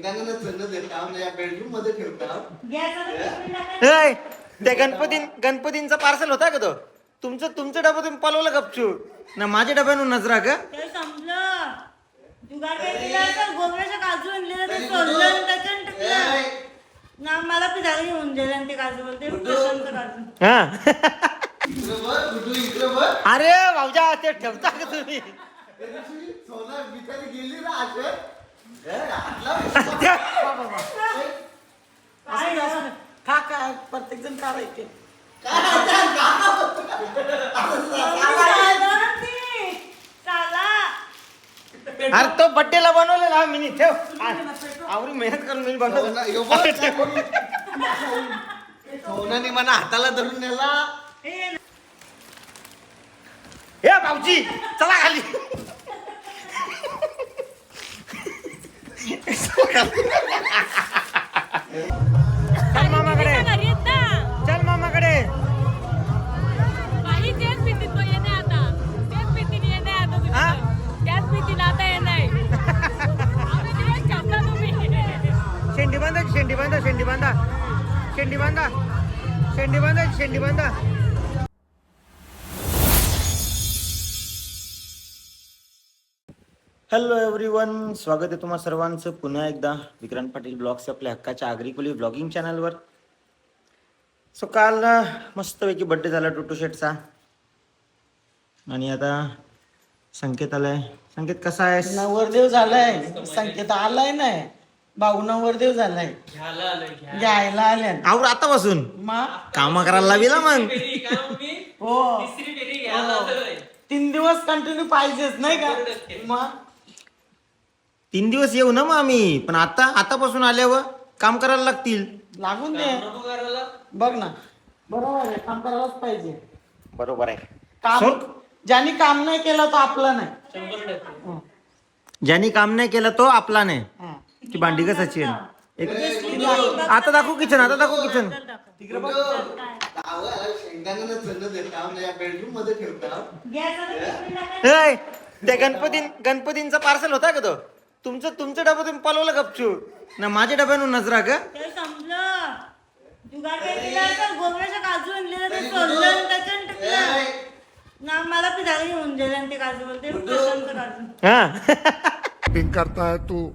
Bedroom मध्ये ठेवता. त्या गणपतींचा पार्सल होता का तो? तुमचं डबा तुम्ही पलवलं गपचू ना, माझ्या डब्यानं नजरा का? ते समजलं जुगार काय केला तर गोबऱ्याचं काजू आणलेलं ते सोडलं आणि त्याच्यानं टाकलं. ना मला पिझ्झा घेऊन दिले आणि ते काजू बोलते प्रशांत काजू. हा इकडे बघ. अरे भाऊजा ते ठेवता का तुम्ही? सोना बिचारी गेली ना आशे. काय प्रत्येक जण करायचे. अरे तो बड्डेला बनवलेला मी ठेव. आवडी मेहनत करून मी बनवलं. सोनाने मला हाताला धरून नेला. हे भाऊजी चला खाली. चल मामाकडे, चल मामाकडे. शेंडी बांधा, शेंडी बांधा, शेंडी बांधा, शेंडी बांधा, शेंडी बांधा, शेंडी बांधा. हॅलो एव्हरीवन, स्वागत आहे तुम्हा सर्वांचं पुन्हा एकदा विक्रांत पाटील ब्लॉग्स आपल्या हक्काच्या आगरीकोली ब्लॉगिंग चॅनलवर. सो काल मस्तपैकी बड्डे झाला टुटू शेटचा आणि आता संकेत आलाय. संकेत कसा आहेस? नवरदेव झालाय, संकेत आलाय नाही, भाऊ नवरदेव झालाय, घ्यायला आल्या. आवर आतापासून काम करायला लाविला मग. हो 3 दिवस कंटिन्यू पाहिजेच नाही का? मग 3 दिवस येऊ ना मग आम्ही, पण आतापासून आल्यावर काम करायला लागतील. लागून दे. बघ ना, बरोबर आहे, काम करायलाच पाहिजे. बरोबर आहे. काम ज्यांनी काम नाही केलं तो आपला नाही. ज्यांनी काम नाही केलं तो आपला नाही. हा. ती भांडी कसाची आहे? आता दाखवू किचन, आता दाखवू किचन. बेडरूम मध्ये ठेवता. त्या गणपतींचा पार्सल होता का तो? तुमचं डबा तुम्ही पलवलं गपचू ना, माझ्या डब्यानं नजरा का? ते समजलं जुगार काय केला तर गोबऱ्याचं काजू आणलेलं ते सोडलं आणि त्याच्यानं टाकलं. ना मला पिझ्झा घेऊन दिले आणि ते काजू बोलते प्रशांत काजू. हा चीटिंग करता है तू,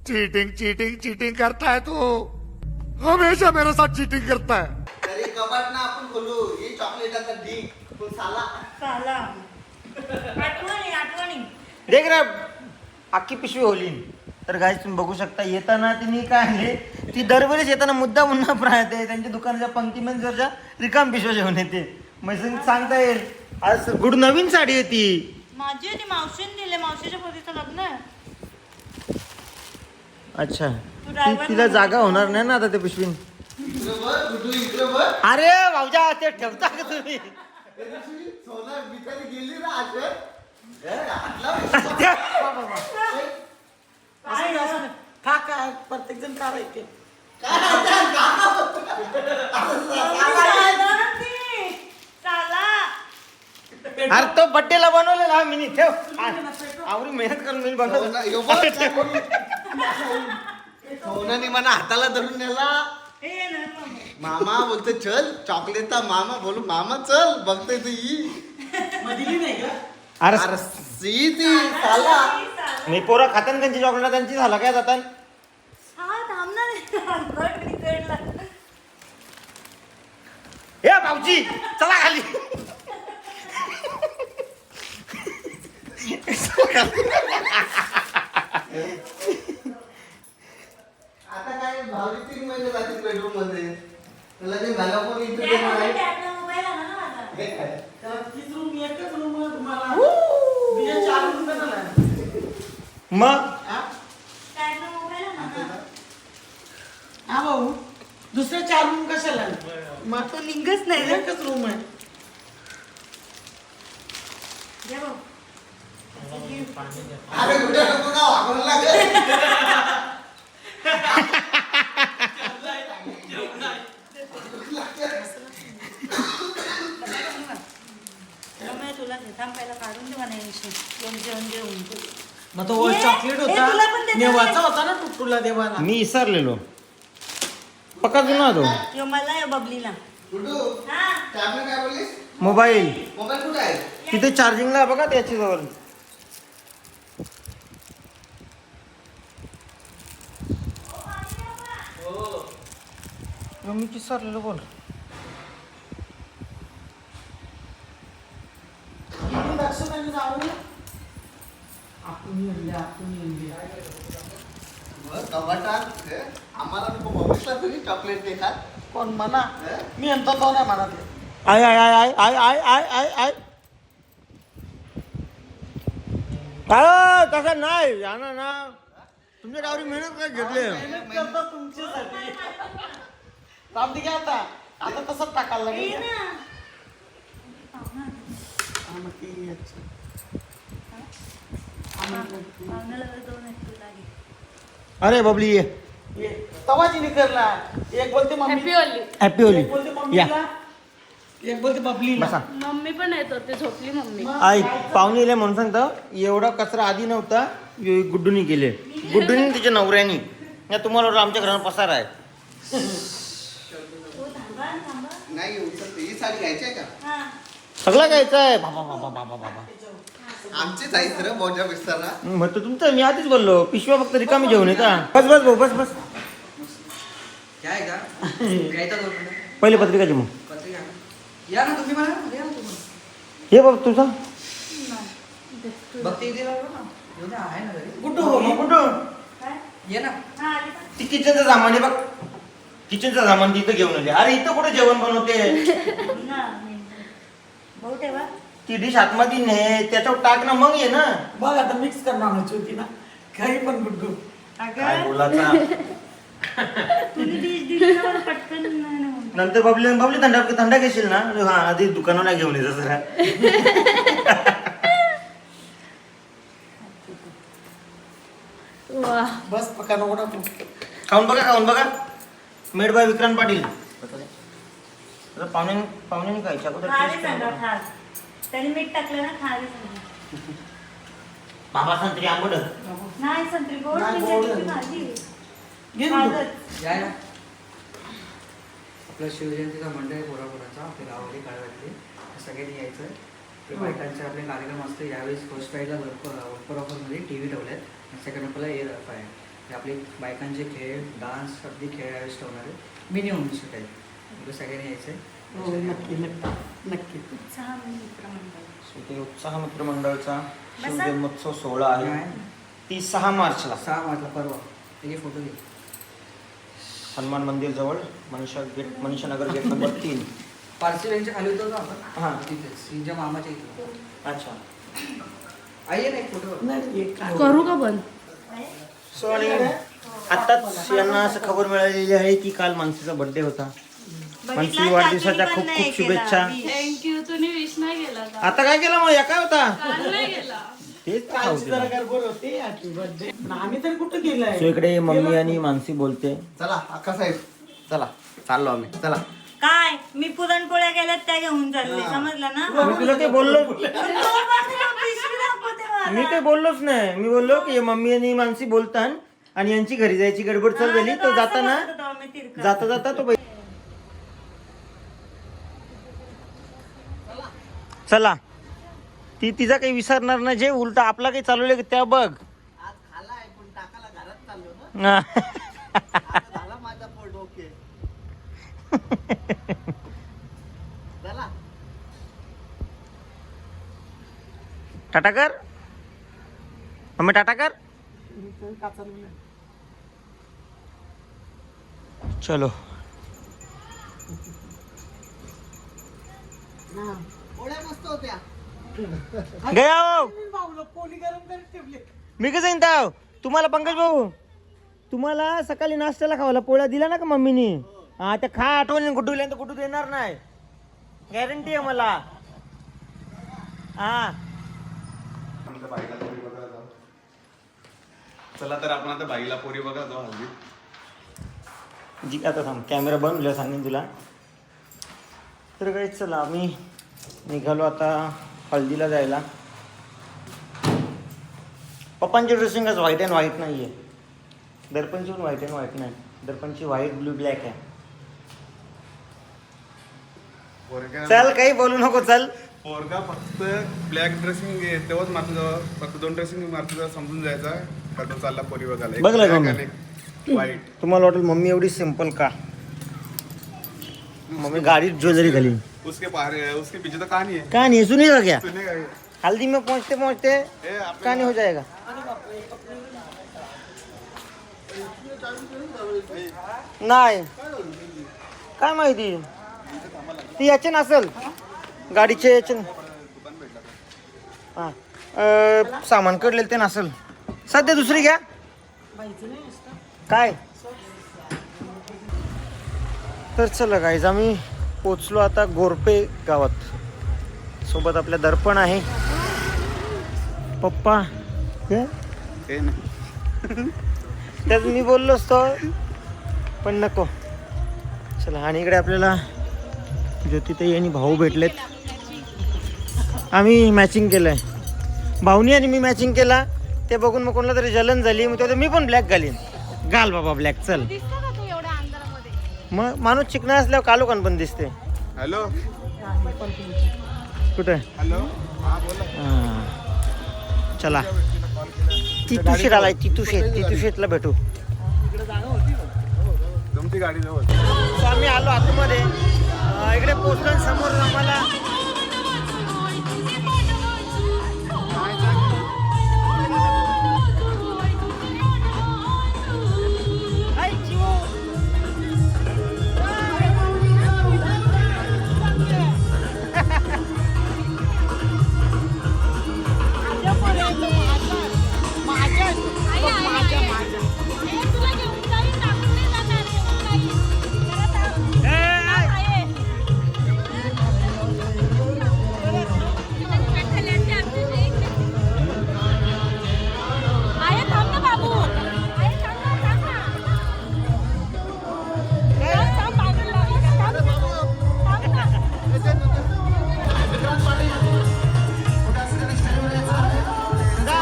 चीटिंग चीटिंग चीटिंग करता है तू, हमेशा मेरे साथ चीटिंग करता है. तरी कबाट ना आपण बोलू ही चॉकलेटाचा ढीग पण साला साला आठवणी देख रे, अख्खी पिशवी होली. तर गाईस तुम्ही बघू शकता येताना तिने काय आहे, ती दरवेळेस येताना मुद्दा म्हणून राहते त्यांच्या दुकानाच्या पंक्तीमध्ये जरच्या रिकाम पिशव्या घेऊन येते. मग सांगता येईल आज गुड नवीन साडी आहे ती माझी ती मावशीने दिले, मावशीच्या पोरीचं लग्न आहे. अच्छा, तिला जागा होणार नाही ना आता त्या पिशवीन. इकडे बघ. अरे भाऊजा ते ठेवता का तुम्ही? सोना बिचारी गेली ना आशे. काय प्रत्येक जण करायचे. अरे तो बड्डेला बनवलेला मी ठेव. आवडी मेहनत करून मी बनवलं. सोनाने मला हाताला धरून नेला. मामा बोलते चल चॉकलेटचा मामा बोलू मामा चल बघते तू ही. दिली नाही का? अरे अरे सी ती साला. मी पोरं खातान त्यांची चॉकलेट त्यांची झाला काय जातात. हे भाऊजी चला खाली. आता काय भावी 3 महिने जातील बेडरूम मध्ये. त्याला काही झालं पण इथे देणार नाही. हे काय? त्याला 30 रूम एकच रूम आहे तुम्हाला. बिया 4 रूम झाला. मग हा भाऊ, दुसरे 4 रूम कशाला? मग तो लिंगच नाही ना. एकच रूम आहे. अरे कुठे नको ना वागवलं लागेल. तुला थांब पहिला काढून दे मला जेवण जेवण. मग तो चॉकलेट होता. तुला पण देतो नेवाचा होता ना टुटूला देवाला. मी विसरलेलो पक्का जुना तो ह्यो मला या बबलीला गुड्डू हा टॅबला काय बोललीस मोबाईल मोबाईल कुठे आहे तिथे चार्जिंगला आहे बघा त्याच्या जवळ मी विसरलेलो बोल इकडून दर्शनाने जाऊ ना. आपण येऊया. टमाटर आम्हाला नको मम्मीला तरी चॉकलेट दे का कोण म्हणा मी यांचा तो नाही म्हणत. I I I I I I I I I तसं नाही जाणार ना तुमच्या गावरी मेहनत काय घेतले मेहनत करतो तुमच्यासाठी. थांबते की आता आता तसंच टाकायला ये लागेल. ना हा, मग ते याचं. पाहुण्याला दोन आहेत तुला घे. अरे बबली ये ये, तवाची निकरला. एक बोलते मम्मी हॅपी होली एक बोलते या मम्मीला एक बोलते बबलीला. बसा मम्मी पण येत होते, झोपली मम्मी. आई पाहुणे येले म्हणून सांगतो एवढा कचरा आधी नव्हता गुड्डूनी केले गुड्डूनी तिच्या नवऱ्यानी या तुम्हाला वाटलं आमच्या घरात पसार आहे हो थांबा थांबा नाही उचलते ही साडी घ्यायची आहे का हा सगळं घ्यायचं आहे बाबा बाबा बाबा बाबा आमचीच आहे तर बोजा विस्तारा म्हणतो तुमचं मी आधीच बोललो पिशव्या फक्त रिकामी घेऊन येता बस बस भाऊ बस बस काय का घ्यायचा तो पहिले पत्रिकाची मग पत्रिका या ना तुम्ही मला या ना तुम्ही हे बघ तुझा बघते इथे राहू ना येऊ द्या, आहे ना घरी गुड्डू काय ये ना हा आली का? ती किचनचं सामान आहे बघ किचनचं सामान ती इथं घेऊन आली अरे इथं कुठे जेवण बनवते ना भाऊ ठेवा ती डिश आतमध्ये ने त्याच्यावर टाक ना मग ये ना बघ आता मिक्स करणार होती ना काही पण गुड्डू. काय अगं बोलाचा तुम्ही डिश दिली ना मला पटकन नाही ना म्हणून. नंतर बबली बबली थंडा घेशील ना हा आधी दुकानाला घेऊन येतं जरा वा बस पका नको टाकू. खाऊन बघा मेड बाय विक्रांत पाटील पाहुण्याने खायच्या अगोदर खारी taste सांगा करा. खार त्याने मीठ टाकलं ना खारी सांगा बाबा संत्री आंबट नाही संत्री गोड नाही, मी गोड चटणी आहे. भाजी घे ना गुड्डू. खाजत. या ना आपला शिवजयंतीचा मंडळ आहे पोरापोराचा आपल्या गावामध्ये काळवातले सगळ्यांनी यायचं ते बायकांचे आपले कार्यक्रम असते यावेळेस फर्स्ट प्राईजला ऑफर ऑफरमध्ये टी व्ही ठेवले आहेत सेकंड ऑफरला एअर ऑफर आहे हे आपले बायकांचे खेळ डान्स अगदी खेळ यावेळेस ठेवणार आहे मिनी होमस्टेट आहे म्हणजे सगळ्यांनी यायचं हो, नक्की नक्की नक्की. उत्साह म्हणून मित्रमंडळ. ते उत्साह मित्र मंडळचा बसा. शिवजन्मोत्सव सोहळा आहे ती 6 मार्चला 6 मार्चला परवा त्याचे फोटो घे हनुमान मंदिर जवळ मनीषा नगर गेट नंबर 3 पार्सल यांच्या खाली होतो का आपण हां तिथेच श्रींच्या मामाच्या इथं अच्छा आई ना एक फोटो नाही, एक काय. करू का बंद? सो आणि आत्ताच यांना असं खबर मिळालेली आहे की काल मानसीचा बर्थडे होता मानसी बघितला? वाढदिवसाच्या चाचणी खूप पण नाही खूप शुभेच्छा केला. थँक्यू. तुम्ही विश नाही केला का? आता काय केलं मग या काय होता काल नाही केला. तेच कालची जरा खाऊ गडबड होती happy birthday. आम्ही तरी कुठं गेलाय सो इकडे मम्मी आणि मानसी बोलते चला अक्का साहेब चला चाललो आम्ही चला काय मी पुरणपोळ्या केल्यात त्या घेऊन चालले समजलं ना मी तुला ते बोललो पिशवी दाखवते मला. मी काही बोललोच नाही मी बोललो की मम्मी आणि मानसी बोलतान आणि यांची घरी जायची गडबड चाल झाली हा, तो असं जाताना बोलत होता आम्ही तिरका. जाता जाता तो चला ती तिचा काही विसरणार नाही जे उलट आपला काही चालवलं त्या बघ आज खालाय पण टाकाला घरात चाललो ना आता झाला माझा पोट ओके चला टाटा कर मम्मी टाटा कर चलो पोळ्या मस्त होत्या गया हो बाऊला पोळी गरम करत ठेवली. मी कसं सांगता तुम्हाला पंकज भाऊ तुम्हाला सकाळी नाश्त्याला खावाला पोळ्या दिला ना का मम्मीनी हा त्या खा आठवणी गुड्डू गुड्डू देणार नाही गॅरंटी आहे मला हा चला तर आपण आता बाईला पोरी बघा जाऊ हल्ली जी आता थांब कॅमेरा बंद तुला सांगेन तुला तर काही चला आम्ही निघालो आता हळदीला जायला पप्पांची ड्रेसिंगच व्हाईट अँड व्हाईट नाही आहे. दर्पणची पण व्हाईट अँड व्हाईट नाही, दर्पणची व्हाईट ब्लू ब्लॅक आहे. चल काही बोलू नको चल. पोरगा फक्त ब्लॅक ड्रेसिंग तेव्हाच मारतो, फक्त 2 ड्रेसिंग मारतो, समजून जायचा का तो चालला पोरी बघायला. बघलं का मी? वाईट. तुम्हाला वाटेल मम्मी एवढी सिंपल का? मम्मी गाडीत ज्वेलरी घाली. उसके पीछे तो कहानी है. कहानी सुनेगा क्या? सुनेगा ये. हल्दी में पहुंचते पहुंचते कहानी हो जाएगा. नाही काय माहिती, ती याचे नसल गाडीचे याचे. हा सामान कडलेलं ते नसल. सध्या दुसरी घ्या काय. तर चला गाईज, आम्ही पोचलो आता गोरपे गावात. सोबत आपल्या दर्पण आहे, पप्पा. ते नाही. त्यात मी बोललो असतो पण नको. चला, आणि इकडे आपल्याला ज्योतिताई आणि भाऊ भेटलेत. आम्ही मॅचिंग केलं आहे, भाऊनी आणि मी मॅचिंग केला. ते बघून मग कोणाला तरी जलन झाली, मग तेव्हा मी पण ब्लॅक घालीन. घाल बाबा ब्लॅक. चल, मग माणूस चिकना असल्यावर कालोखान पण दिसते. हॅलो कुठे? हॅलो हा बोला. चला तितूशेत आलाय, तितूशेतला भेटू. तुमची गाडी जवळ. So, आम्ही आलो आतमध्ये. इकडे पोचलो, समोर आम्हाला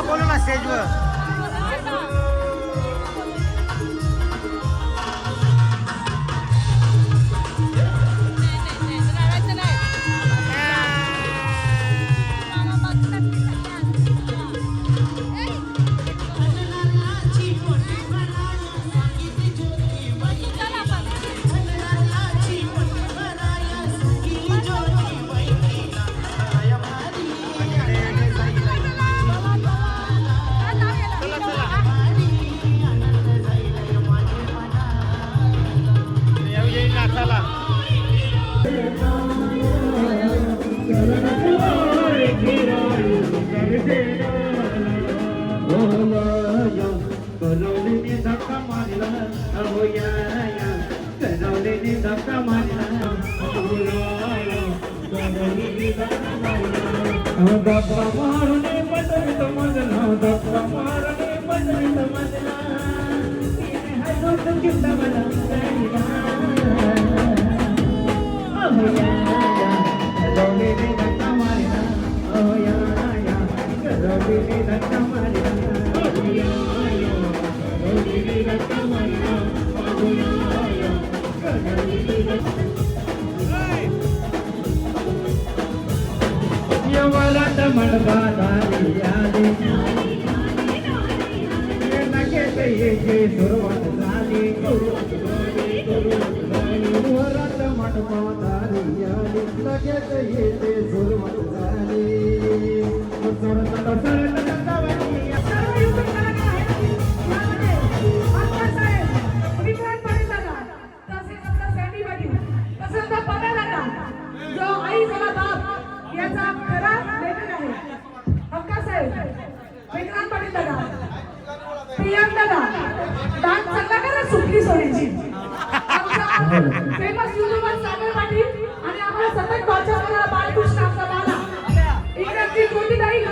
बोलू ना स्टेजवर. फेमस युट्यूबर सागर पाटील आणि आम्हाला सतत टॉर्चर करणारा बाळकृष्ण आमचा बाला. इकडे आपली ज्योतिताई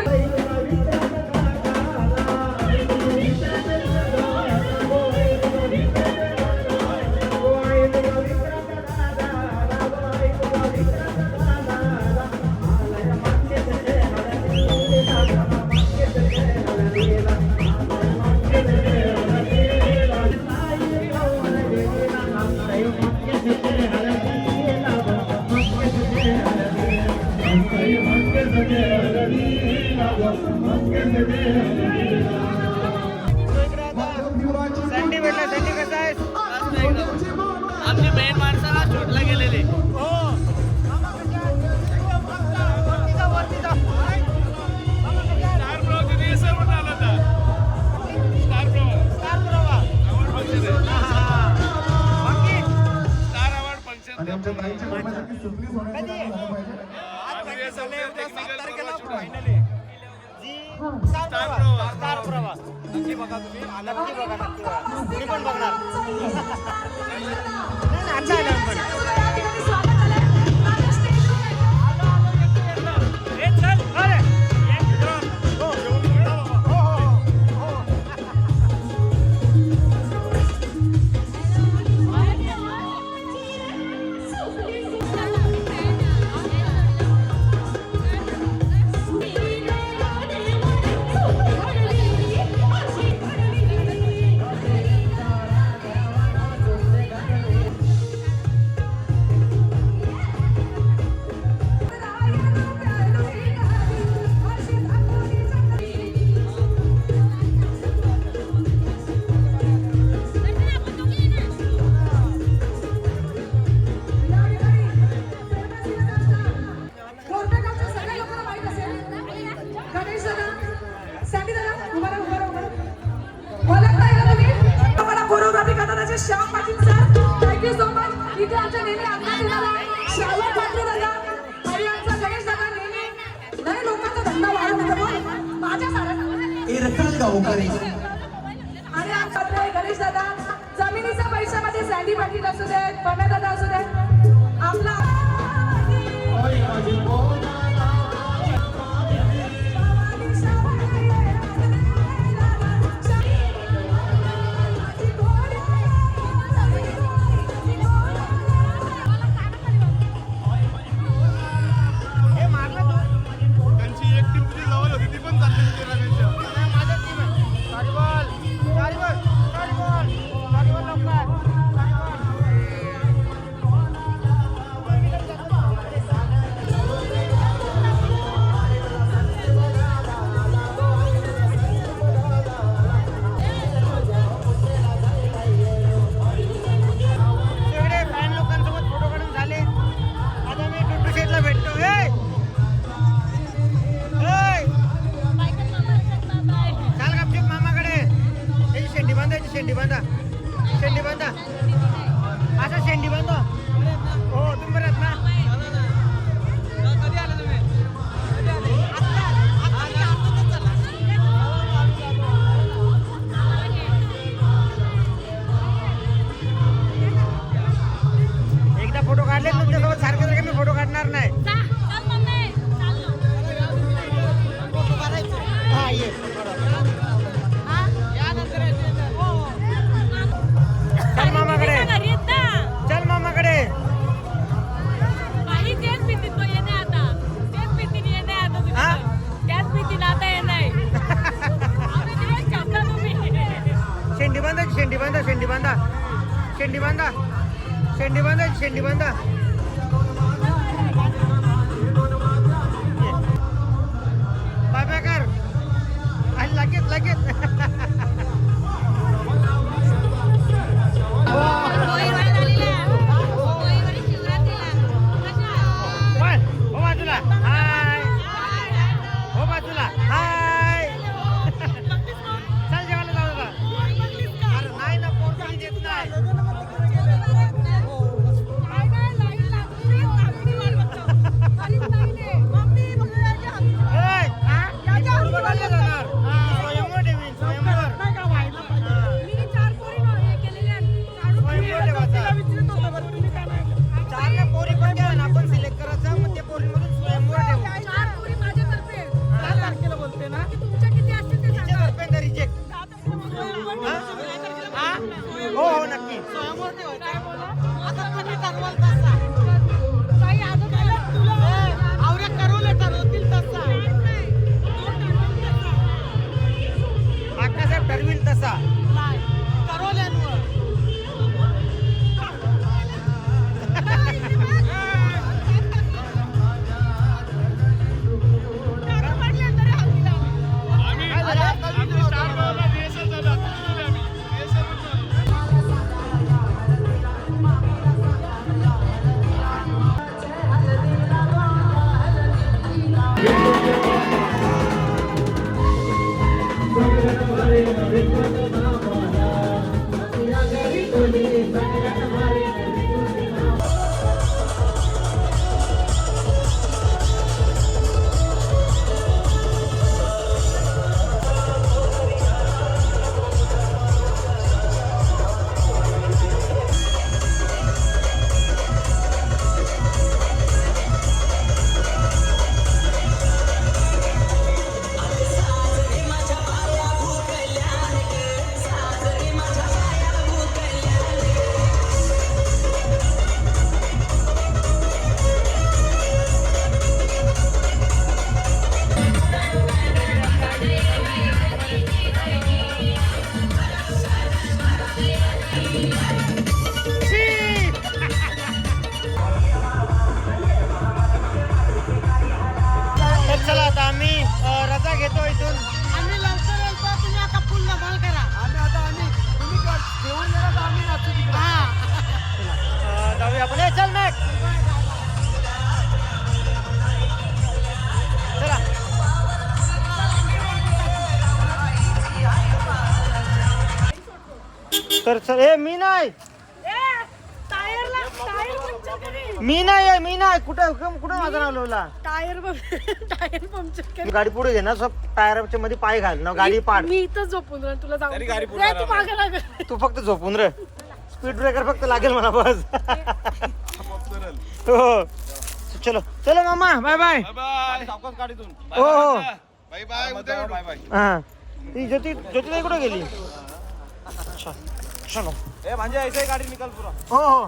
कधी आहे? आज practice झाली, उद्या 7 तारखेला final आहे. जी स्टार प्रवास नक्की बघा तुम्ही. नक्की बघा. मी पण बघणार. नाही, आता आलं आपण. ए, चल. अरे, एक मित्र. हो, हो, हो, हो. Shyam Patil sir, thank you so much. इथे आमच्या नेहमी अंगणात येणारा श्यामराव पाटील दादा आणि आमचा गणेश दादा नेहमी लय लोकांचा धंदा वाढवून देतो माझ्या आणि आमच्याकडे गणेश दादा जमिनीच्या पैशामध्ये सँडी पाटील असू देत, पम्या दादा असू देत, आपला त्यांची एक टीम जी जवळ होती ती पण चालली होती रमेशच्या. लोकांसोबत फोटो काढून झाले. आता मी टुटू शेटला भेटतो. चाल गपचूप मामाकडे. त्याची शेंडी बांधा, शेंडी बांधा, शेंडी बांधा, असा शेंडी बांधा. हो, तुम्ही बरं ना. कधी आले तुम्ही? एकदा फोटो काढले तुमच्यासोबत सारखे सारखे मी फोटो काढणार नाही. हा, ये. चल मामाकडे, चल मामाकडे. हा? शेंडी बांधा, शेंडी बांधा, शेंडी बांधा, शेंडी बांधा, शेंडी बांधा, शेंडी बांधा. बाय कर. आणि लगेच लगेच. हो बाजूला. हाय. हो बाजूला. हाय. चल जेवायला जाऊ का? अरे नाही ना, पोट कोणी देत नाही. हो हो नक्की. बाळासाहेब ठरविल तसा. Thank you. जाऊया आपण. ए, चल मॅक. चला. तर चल. ए, मी नाही कुठं माझं नाव लावला. टायर पंक्चर गाडी पुढे घे ना, सब टायरच्या मध्ये पाय घाल ना, गाडी पाड. मी इथं झोपून राहील, तुला जाऊ दे. तू मागे लाग. तू फक्त झोपून रे. स्पीड ब्रेकर फक्त लागेल मला बस. हो चलो चलो मामा. Bye bye. हो हो बाय बाय. उद्या भेटू. हा. ती ज्योतिताई कुठे गेली. अच्छा चलो. गाडी निकाल पुरा. हो हो